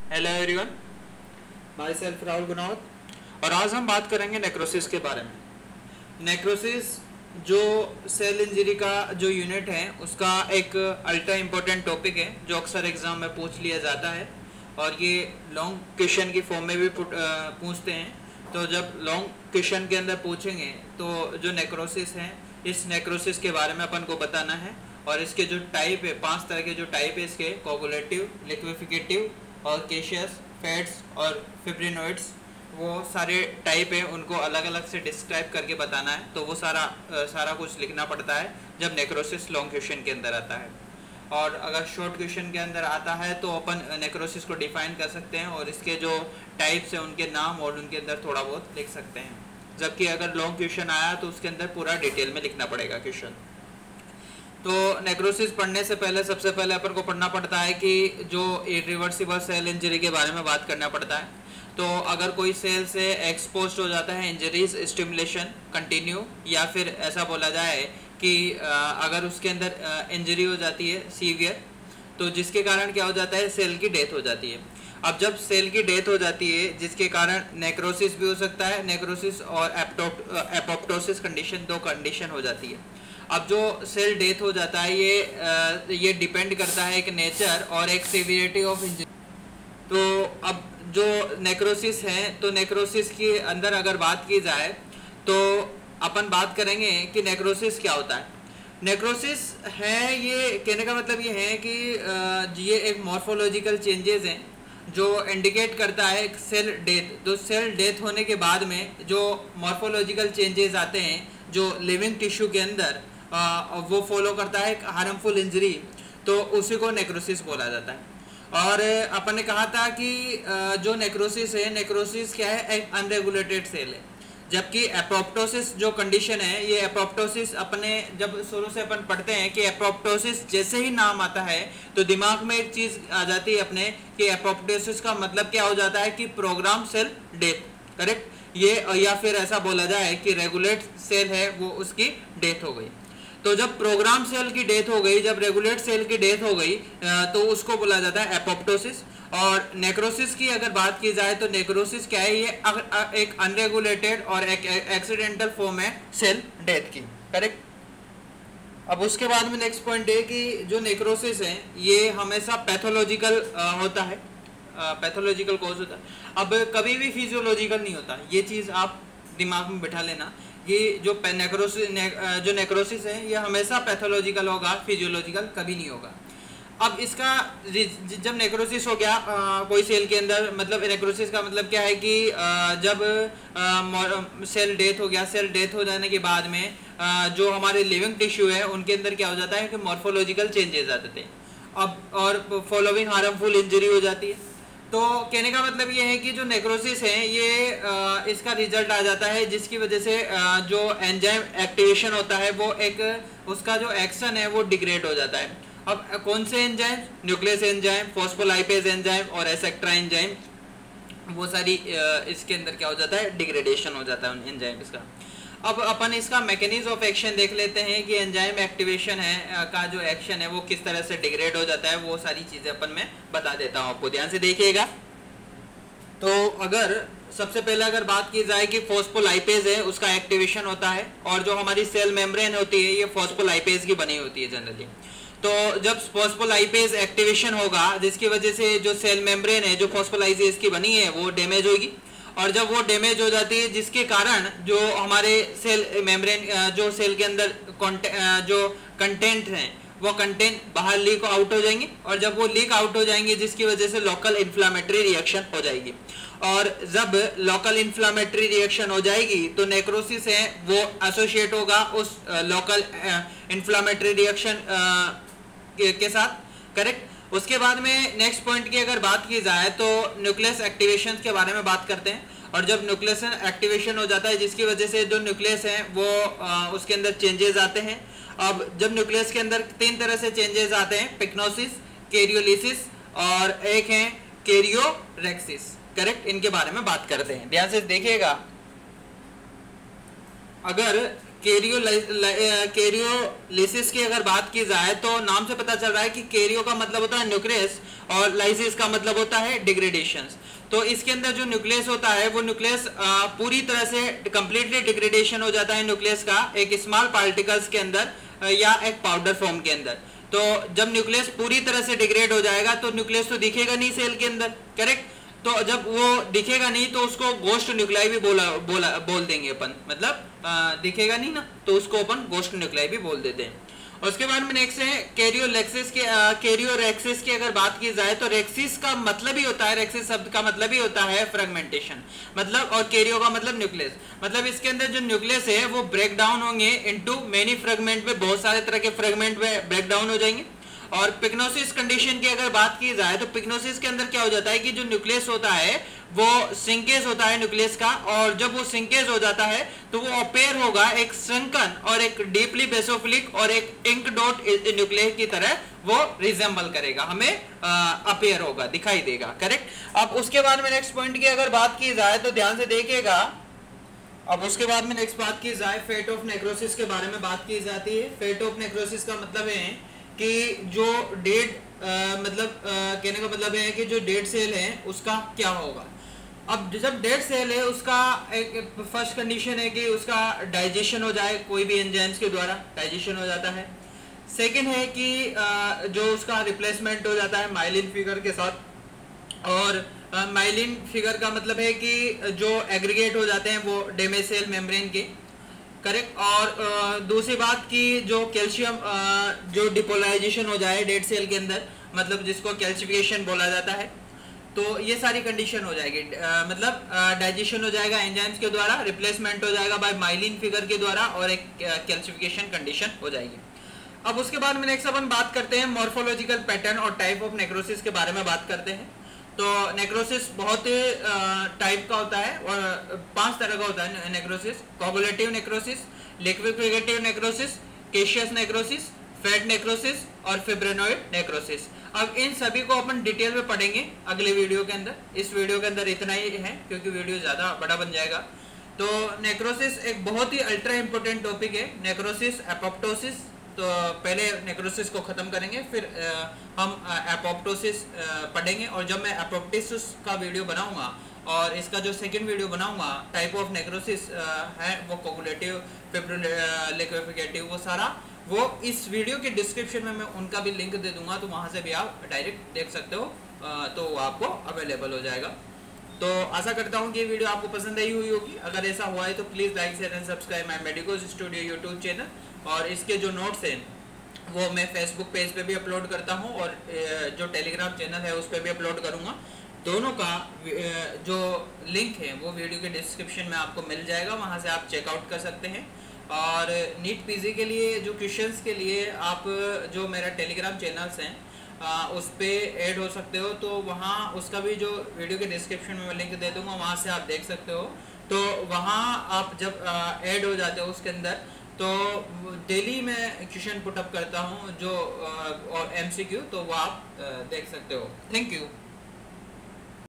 Hello everyone, my self Rahul Gunawat. और आज हम बात करेंगे नेक्रोसिस के बारे में। नेक्रोसिस जो सेल इंजरी का जो यूनिट है उसका एक अल्ट्रा इम्पोर्टेंट टॉपिक है जो अक्सर एग्जाम में पूछ लिया जाता है और ये लॉन्ग क्वेश्चन की फॉर्म में भी पूछते हैं। तो जब लॉन्ग क्वेश्चन के अंदर पूछेंगे तो जो नेक्रोसिस है, इस नेक्रोसिस के बारे में अपन को बताना है और इसके जो टाइप है, 5 तरह के जो टाइप है इसके, कोगुलेटिव, लिक्विफिकेटिव और केशियस, फैट्स और फिब्रिनोइड्स, वो सारे टाइप है, उनको अलग अलग से डिस्क्राइब करके बताना है। तो वो सारा कुछ लिखना पड़ता है जब नेक्रोसिस लॉन्ग क्वेश्चन के अंदर आता है। और अगर शॉर्ट क्वेश्चन के अंदर आता है तो अपन नेक्रोसिस को डिफाइन कर सकते हैं और इसके जो टाइप्स हैं उनके नाम और उनके अंदर थोड़ा बहुत लिख सकते हैं। जबकि अगर लॉन्ग क्वेश्चन आया तो उसके अंदर पूरा डिटेल में लिखना पड़ेगा क्वेश्चन। तो नेक्रोसिस पढ़ने से पहले सबसे पहले अपन को पढ़ना पड़ता है कि जो इरिवर्सिबल सेल इंजरी के बारे में बात करना पड़ता है। तो अगर कोई सेल से एक्सपोज हो जाता है इंजरीज स्टिमुलेशन कंटिन्यू, या फिर ऐसा बोला जाए कि अगर उसके अंदर इंजरी हो जाती है सीवियर, तो जिसके कारण क्या हो जाता है, सेल की डेथ हो जाती है। अब जब सेल की डेथ हो जाती है जिसके कारण नेक्रोसिस भी हो सकता है, नेक्रोसिस और एपोप्टोसिस कंडीशन, 2 कंडीशन हो जाती है। अब जो सेल डेथ हो जाता है ये डिपेंड करता है एक नेचर और एक सीवियरिटी ऑफ इंजरी। तो अब जो नेक्रोसिस है, तो नेक्रोसिस के अंदर अगर बात की जाए तो अपन बात करेंगे कि नेक्रोसिस क्या होता है। नेक्रोसिस है, ये कहने का मतलब ये है कि ये एक मॉर्फोलॉजिकल चेंजेस हैं जो इंडिकेट करता है एक सेल डेथ। तो सेल डेथ होने के बाद में जो मॉर्फोलॉजिकल चेंजेस आते हैं जो लिविंग टिश्यू के अंदर, वो फॉलो करता है एक हार्मफुल इंजरी, तो उसी को नेक्रोसिस बोला जाता है। और अपन ने कहा था कि जो नेक्रोसिस है, नेक्रोसिस क्या है, एक अनरेगुलेटेड सेल है। जबकि एपोप्टोसिस जो कंडीशन है, ये एपोप्टोसिस अपने जब शुरू से अपन पढ़ते हैं कि एपोप्टोसिस जैसे ही नाम आता है तो दिमाग में एक चीज आ जाती है अपने कि एपोप्टोसिस का मतलब क्या हो जाता है कि प्रोग्राम सेल डेथ, करेक्ट। ये या फिर ऐसा बोला जाए कि रेगुलेट सेल है वो उसकी डेथ हो गई। तो जब प्रोग्राम सेल की डेथ हो गई, जब रेगुलेट सेल की डेथ हो गई, तो उसको बोला जाता है एपोप्टोसिस। और नेक्रोसिस की अगर बात की जाए तो नेक्रोसिस क्या है, ये एक अनरेगुलेटेड और एक एक्सीडेंटल फॉर्म है सेल डेथ की, करेक्ट। अब उसके बाद में नेक्स्ट पॉइंट है कि जो नेक्रोसिस है ये हमेशा पैथोलॉजिकल होता है, पैथोलॉजिकल कॉज होता है। अब कभी भी फिजियोलॉजिकल नहीं होता, ये चीज़ आप दिमाग में बिठा लेना। ये जो नेक्रोसिस है ये हमेशा पैथोलॉजिकल होगा, फिजियोलॉजिकल कभी नहीं होगा। अब इसका जब नेक्रोसिस हो गया कोई सेल के अंदर, मतलब नेक्रोसिस का मतलब क्या है कि जब सेल डेथ हो गया, सेल डेथ हो जाने के बाद में जो हमारे लिविंग टिश्यू है उनके अंदर क्या हो जाता है कि मॉर्फोलॉजिकल चेंजेस आते थे। अब और फॉलोइंग हार्मफुल इंजरी हो जाती है। तो कहने का मतलब ये है कि जो नेक्रोसिस है ये इसका रिजल्ट आ जाता है जिसकी वजह से जो एंजाइम एक्टिवेशन होता है वो एक उसका जो एक्शन है वो डिग्रेड हो जाता है। अब कौन से enzyme, nucleus enzyme, phospholipase enzyme और एसेक्ट्रा एंजाइम, वो सारी इसके अंदर क्या हो जाता है, डिग्रेडेशन हो जाता है उन एंजाइम का। अब अपन इसका मैकेनिज्म ऑफ एक्शन देख लेते हैं कि एंजाइम एक्टिवेशन है का जो एक्शन है वो किस तरह से डिग्रेड हो जाता है, वो सारी चीजें अपन मैं बता देता हूँ, आपको ध्यान से देखिएगा। तो अगर सबसे पहले अगर बात की जाए कि फॉस्फोलाइपेज है उसका एक्टिवेशन होता है, और जो हमारी सेल मेम्ब्रेन होती है ये फॉस्फोलाइपेज की बनी होती है जनरली। तो जब फॉस्फोलाइपेज एक्टिवेशन होगा जिसकी वजह से जो सेल मेम्ब्रेन है जो फॉस्फोलाइपेज की बनी है वो डैमेज होगी, और जब वो डैमेज हो जाती है जिसके कारण जो हमारे सेल मेम्ब्रेन जो सेल के अंदर जो कंटेंट हैं वो कंटेंट बाहर लीक आउट हो जाएंगे, और जब वो लीक आउट हो जाएंगे जिसकी वजह से लोकल इन्फ्लामेटरी रिएक्शन हो जाएगी। और जब लोकल इन्फ्लामेटरी रिएक्शन हो जाएगी तो नेक्रोसिस है वो एसोसिएट होगा उस लोकल इन्फ्लामेटरी रिएक्शन के साथ, करेक्ट। उसके बाद में नेक्स्ट पॉइंट की अगर बात की जाए तो न्यूक्लियस एक्टिवेशन के बारे में बात करते हैं। और जब न्यूक्लियस एक्टिवेशन हो जाता है जिसकी वजह से जो न्यूक्लियस है वो उसके अंदर चेंजेस आते हैं। अब जब न्यूक्लियस के अंदर 3 तरह से चेंजेस आते हैं, पिक्नोसिस, कैरियोलिसिस और एक है कैरियोरेक्सिस, करेक्ट। इनके बारे में बात करते हैं, ध्यान से देखिएगा। अगर कैरियोलिसिस की अगर बात की जाए तो नाम से पता चल रहा है कि कैरियो का मतलब होता है न्यूक्लियस और लाइसिस का मतलब होता है डिग्रेडेशन। तो इसके अंदर जो न्यूक्लियस होता है वो न्यूक्लियस पूरी तरह से कंप्लीटली डिग्रेडेशन हो जाता है न्यूक्लियस का एक स्मॉल पार्टिकल्स के अंदर या एक पाउडर फॉर्म के अंदर। तो जब न्यूक्लियस पूरी तरह से डिग्रेड हो जाएगा तो न्यूक्लियस तो दिखेगा नहीं सेल के अंदर, करेक्ट। तो जब वो दिखेगा नहीं तो उसको गोस्ट न्यूक्लाई भी बोल देंगे अपन, मतलब दिखेगा नहीं ना तो उसको अपन गोस्ट न्यूक्लाई भी बोल देते हैं। और उसके बाद में नेक्स्ट है कैरियोरेक्सिस की अगर बात की जाए तो रेक्सिस का मतलब ही होता है, रेक्सिस शब्द का मतलब ही होता है फ्रेगमेंटेशन, मतलब, और कैरियो का मतलब न्यूक्लियस, मतलब इसके अंदर जो न्यूक्लियस है वो ब्रेक डाउन होंगे इनटू मेनी फ्रेगमेंट में, बहुत सारे तरह के फ्रेगमेंट में ब्रेक डाउन हो जाएंगे। और पिग्नोसिस कंडीशन की अगर बात की जाए तो पिग्नोसिस के अंदर क्या हो जाता है कि जो न्यूक्लियस होता है वो सिंकेज होता है न्यूक्लियस का, और जब वो सिंकेज हो जाता है तो वो अपेयर होगा एक श्रंकन और एक डीपली बेसोफिलिक और एक इंक डॉट न्यूक्लियस की तरह वो रिजेंबल करेगा, हमें अपेयर होगा, दिखाई देगा, करेक्ट। अब उसके बाद में नेक्स्ट पॉइंट की अगर बात की जाए तो ध्यान से देखिएगा। अब उसके बाद में नेक्स्ट बात की जाए फेट ऑफ नेक्रोसिस के बारे में बात की जाती है। फेट ऑफ नेक्रोसिस का मतलब है कि जो डेड कहने का मतलब है कि जो डेड सेल है उसका क्या होगा। अब जब डेड सेल है उसका एक फर्स्ट कंडीशन है कि उसका डाइजेशन हो जाए, कोई भी एंजाइम्स के द्वारा डाइजेशन हो जाता है। सेकंड है कि जो उसका रिप्लेसमेंट हो जाता है माइलिन फिगर के साथ, और माइलिन फिगर का मतलब है कि जो एग्रीगेट हो जाते हैं वो डैमेज सेल मेम्ब्रेन के, करेक्ट। और दूसरी बात की जो कैल्शियम जो डिपोलराइजेशन हो जाए डेड सेल के अंदर, मतलब जिसको कैल्शिफिकेशन बोला जाता है, तो ये सारी कंडीशन हो जाएगी, मतलब डाइजेशन हो जाएगा एंजाइम्स के द्वारा, रिप्लेसमेंट हो जाएगा बाय माइलिन फिगर के द्वारा, और एक कैल्शिफिकेशन कंडीशन हो जाएगी। अब उसके बाद में नेक्स्ट अपन बात करते हैं मॉर्फोलॉजिकल पैटर्न और टाइप ऑफ नेक्रोसिस के बारे में बात करते हैं। तो नेक्रोसिस बहुत टाइप का होता है और 5 तरह का होता है necrosis: coagulative necrosis, liquefactive necrosis, caseous necrosis, fat necrosis और फिब्रिनोइड नेक्रोसिस। अब इन सभी को अपन डिटेल में पढ़ेंगे अगले वीडियो के अंदर। इस वीडियो के अंदर इतना ही है क्योंकि वीडियो ज़्यादा बड़ा बन जाएगा। तो नेक्रोसिस एक बहुत ही अल्ट्रा इंपॉर्टेंट टॉपिक है, नेक्रोसिस, एपोप्टोसिस। तो पहले नेक्रोसिस को ख़त्म करेंगे, फिर हम एपोप्टोसिस पढ़ेंगे। और जब मैं एपोप्टोसिस का वीडियो बनाऊंगा और इसका जो सेकंड वीडियो बनाऊंगा टाइप ऑफ नेक्रोसिस है वो कोगुलेटिव, लिक्विफिकेटिव, वो सारा वो इस वीडियो के डिस्क्रिप्शन में मैं उनका भी लिंक दे दूंगा, तो वहाँ से भी आप डायरेक्ट देख सकते हो, तो आपको अवेलेबल हो जाएगा। तो आशा करता हूँ कि ये वीडियो आपको पसंद आई हुई होगी। अगर ऐसा हुआ है तो please like, share and subscribe my medicos studio YouTube channel. और इसके जो नोट्स हैं वो मैं फेसबुक पेज पे भी अपलोड करता हूँ और जो टेलीग्राम चैनल है उस पर भी अपलोड करूँगा। दोनों का जो लिंक है वो वीडियो के डिस्क्रिप्शन में आपको मिल जाएगा, वहाँ से आप चेकआउट कर सकते हैं। और नीट पीजी के लिए जो क्वेश्चंस के लिए आप जो मेरा टेलीग्राम चैनल्स हैं उस पर ऐड हो सकते हो, तो वहाँ उसका भी जो वीडियो के डिस्क्रिप्शन में मैं लिंक दे दूँगा, वहाँ से आप देख सकते हो। तो वहाँ आप जब ऐड हो जाते हो उसके अंदर, तो डेली मैं क्वेश्चन पुटअप करता हूँ जो और MCQ, तो वो आप देख सकते हो। Thank you.